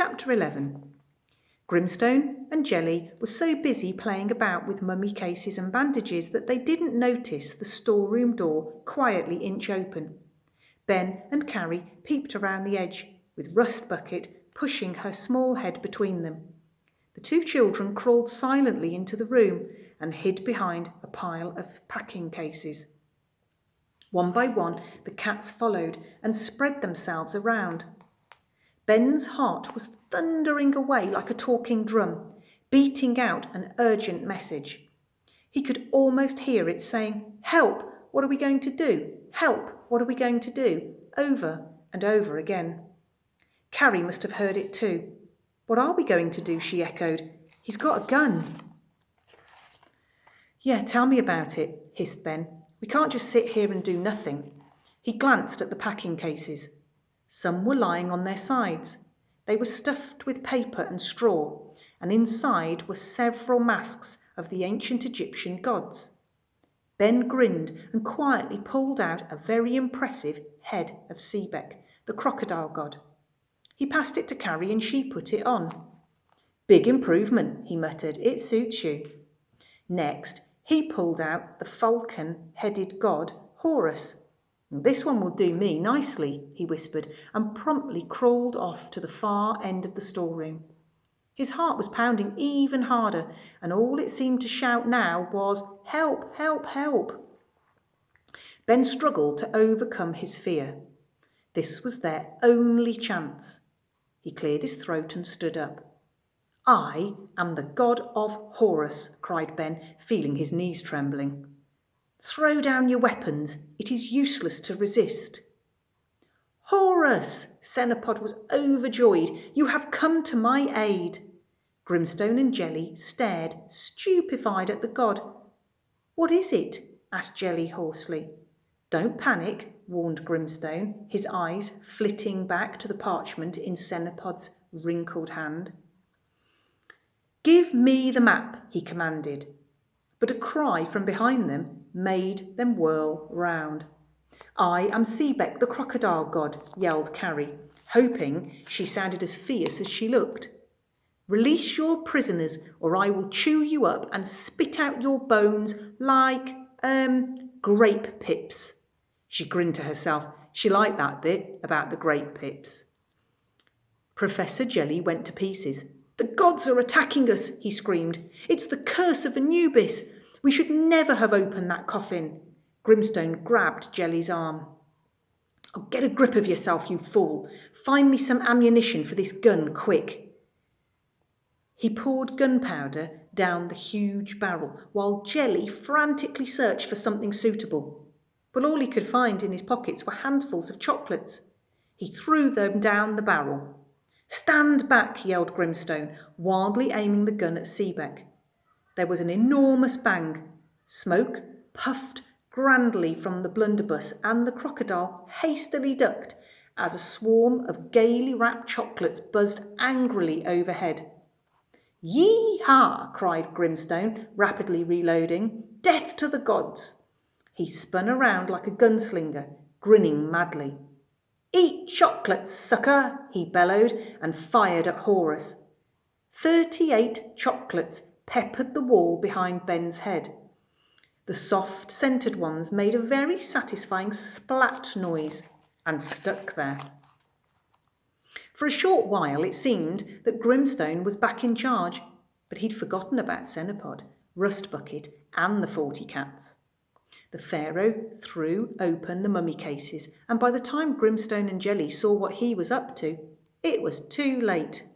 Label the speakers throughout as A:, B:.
A: Chapter 11. Grimstone and Jelly were so busy playing about with mummy cases and bandages that they didn't notice the storeroom door quietly inch open. Ben and Carrie peeped around the edge, with Rust Bucket pushing her small head between them. The two children crawled silently into the room and hid behind a pile of packing cases. One by one, the cats followed and spread themselves around. Ben's heart was thundering away like a talking drum, beating out an urgent message. He could almost hear it saying, "Help, what are we going to do? Help, what are we going to do?" over and over again. Carrie must have heard it too. "What are we going to do?" she echoed. "He's got a gun." "Yeah, tell me about it," hissed Ben. "We can't just sit here and do nothing." He glanced at the packing cases. Some were lying on their sides. They were stuffed with paper and straw, and inside were several masks of the ancient Egyptian gods. Ben grinned and quietly pulled out a very impressive head of Seebeck, the crocodile god. He passed it to Carrie and she put it on. "Big improvement," he muttered. "It suits you." Next, he pulled out the falcon-headed god Horus. "This one will do me nicely," he whispered, and promptly crawled off to the far end of the storeroom. His heart was pounding even harder, and all it seemed to shout now was, "Help, help, help." Ben struggled to overcome his fear. This was their only chance. He cleared his throat and stood up. "I am the god of Horus," cried Ben, feeling his knees trembling. "Throw down your weapons. It is useless to resist." "Horus!" Cenopod was overjoyed. "You have come to my aid." Grimstone and Jelly stared, stupefied at the god. "What is it?" asked Jelly hoarsely. "Don't panic," warned Grimstone, his eyes flitting back to the parchment in Cenopod's wrinkled hand. "Give me the map," he commanded. But a cry from behind them made them whirl round. "I am Seebeck, the crocodile god," yelled Carrie, hoping she sounded as fierce as she looked. "Release your prisoners, or I will chew you up and spit out your bones like, grape pips." She grinned to herself. She liked that bit about the grape pips. Professor Jelly went to pieces. "The gods are attacking us," he screamed. "It's the curse of Anubis. We should never have opened that coffin." Grimstone grabbed Jelly's arm. "Oh, get a grip of yourself, you fool. Find me some ammunition for this gun, quick." He poured gunpowder down the huge barrel, while Jelly frantically searched for something suitable. But all he could find in his pockets were handfuls of chocolates. He threw them down the barrel. "Stand back," yelled Grimstone, wildly aiming the gun at Seebeck. There was an enormous bang. Smoke puffed grandly from the blunderbuss, and the crocodile hastily ducked as a swarm of gaily wrapped chocolates buzzed angrily overhead. "Yee-haw!" cried Grimstone, rapidly reloading. "Death to the gods!" He spun around like a gunslinger, grinning madly. "Eat chocolates, sucker!" he bellowed, and fired at Horus. 38 chocolates peppered the wall behind Ben's head. The soft, scented ones made a very satisfying splat noise and stuck there. For a short while it seemed that Grimstone was back in charge, but he'd forgotten about Cenopod, Rust Bucket, and the 40 cats. The pharaoh threw open the mummy cases, and by the time Grimstone and Jelly saw what he was up to, it was too late.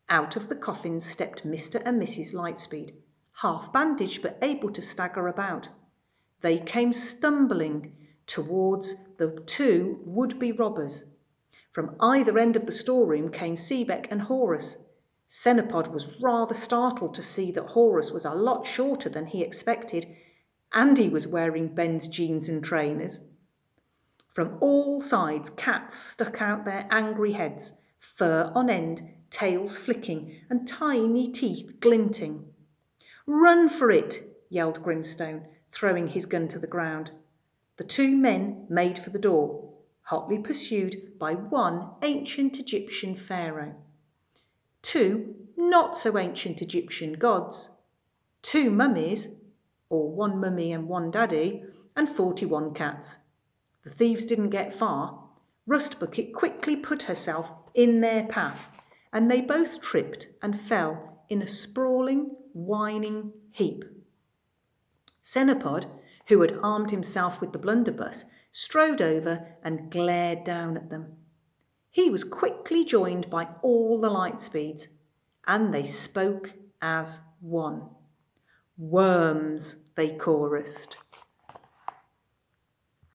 A: Out of the coffins stepped Mr. and Mrs. Lightspeed, half bandaged but able to stagger about. They came stumbling towards the two would-be robbers. From either end of the storeroom came Seebeck and Horus. Cenopod was rather startled to see that Horus was a lot shorter than he expected, and he was wearing Ben's jeans and trainers. From all sides, cats stuck out their angry heads, fur on end, tails flicking, and tiny teeth glinting. "Run for it!" yelled Grimstone, throwing his gun to the ground. The two men made for the door, hotly pursued by one ancient Egyptian pharaoh. 2 not so ancient Egyptian gods, 2 mummies, or 1 mummy and 1 daddy, and 41 cats. The thieves didn't get far. Rustbucket quickly put herself in their path, and they both tripped and fell in a sprawling, whining heap. Cenopod, who had armed himself with the blunderbuss, strode over and glared down at them. He was quickly joined by all the Lightspeeds, and they spoke as one. "Worms," they chorused.